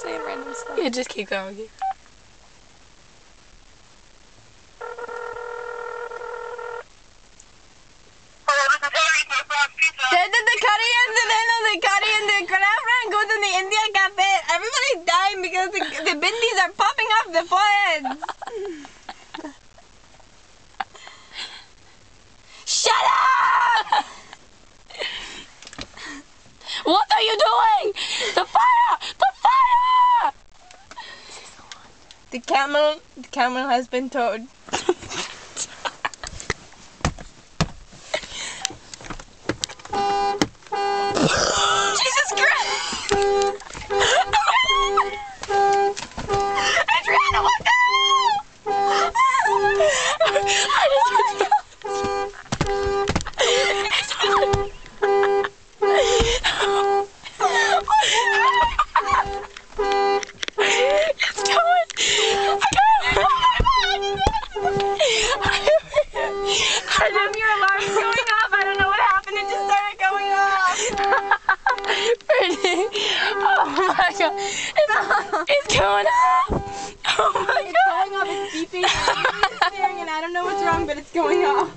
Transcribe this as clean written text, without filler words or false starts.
saying random stuff. Yeah, just keep going. The curry and the crab goes in the Indian cafe. Everybody's dying because the bindis are popping off the foreheads. Shut up! What are you doing? The fire! The fire! The camel has been towed. Jesus Christ! Adriana, what the hell? Your alarm's going off. I don't know what happened. It just started going off. Oh my god. It's going off. Oh my god. It's going off. It's beeping. And I don't know what's wrong, but it's going off.